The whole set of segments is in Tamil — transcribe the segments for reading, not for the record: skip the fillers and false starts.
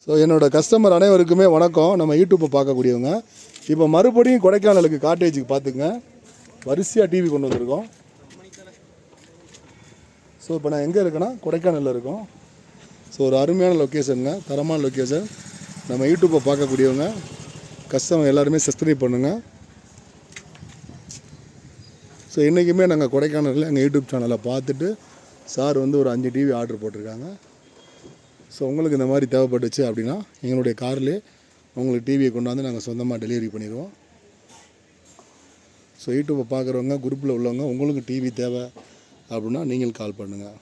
ஸோ என்னோடய கஸ்டமர் அனைவருக்குமே வணக்கம். நம்ம யூடியூப்பை பார்க்கக்கூடியவங்க இப்போ மறுபடியும் கொடைக்கானலுக்கு காட்டேஜுக்கு பார்த்துங்க வரிசையாக டிவி கொண்டு வந்திருக்கோம். ஸோ இப்போ நான் எங்கே இருக்கேன்னா கொடைக்கானலில் இருக்கோம். ஸோ ஒரு அருமையான லொக்கேஷனுங்க, தரமான லொக்கேஷன். நம்ம யூடியூப்பை பார்க்கக்கூடியவங்க கஸ்டமர் எல்லாருமே சப்ஸ்கிரைப் பண்ணுங்கள். ஸோ இன்றைக்குமே நாங்கள் கொடைக்கானலில் எங்கள் யூடியூப் சேனலை பார்த்துட்டு சார் வந்து ஒரு 5 டிவி ஆர்டர் போட்டிருக்காங்க. ஸோ உங்களுக்கு இந்த மாதிரி தேவைப்பட்டுச்சு அப்படின்னா எங்களுடைய கார்லேயே உங்களுக்கு டிவியை கொண்டாந்து நாங்கள் சொந்தமாக டெலிவரி பண்ணிடுவோம். ஸோ யூடியூப்பை பார்க்குறவங்க குரூப்பில் உள்ளவங்க உங்களுக்கு டிவி தேவை அப்படின்னா நீங்கள் கால் பண்ணுங்கள்.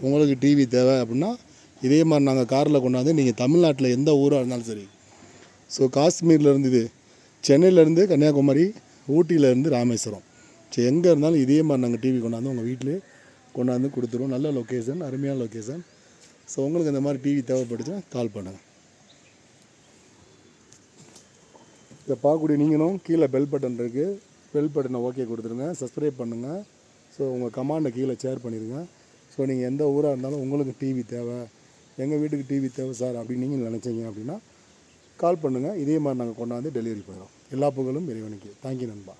உங்களுக்கு டிவி தேவை அப்படின்னா இதே மாதிரி நாங்கள் காரில் கொண்டாந்து நீங்கள் தமிழ்நாட்டில் எந்த ஊராக இருந்தாலும் சரி, ஸோ காஷ்மீர்லேருந்து இது சென்னையிலேருந்து கன்னியாகுமரி, ஊட்டியிலேருந்து ராமேஸ்வரம், ஸோ எங்கே இருந்தாலும் இதே மாதிரி நாங்கள் டிவி கொண்டாந்து உங்கள் வீட்டிலே கொண்டாந்து கொடுத்துருவோம். நல்ல லொக்கேஷன், அருமையான லொக்கேஷன். ஸோ உங்களுக்கு இந்த மாதிரி டிவி தேவைப்பட்டுச்சுன்னா கால் பண்ணுங்கள். இதை பார்க்கக்கூடிய நீங்களும் கீழே பெல் பட்டன் இருக்குது, பெல் பட்டனை ஓகே கொடுத்துருங்க, சப்ஸ்கிரைப் பண்ணுங்கள். ஸோ உங்கள் கமாண்டை கீழே ஷேர் பண்ணிடுங்க. ஸோ நீங்கள் எந்த ஊராக இருந்தாலும் உங்களுக்கு டிவி தேவை, எங்கள் வீட்டுக்கு டிவி தேவை சார் அப்படின்னு நீங்கள் நினச்சிங்க அப்படின்னா கால் பண்ணுங்கள். இதே மாதிரி நாங்கள் கொண்டாந்து டெலிவரி பண்ணுறோம். எல்லா புகழும் இறைவனுக்கு. தேங்க்யூ நண்பா.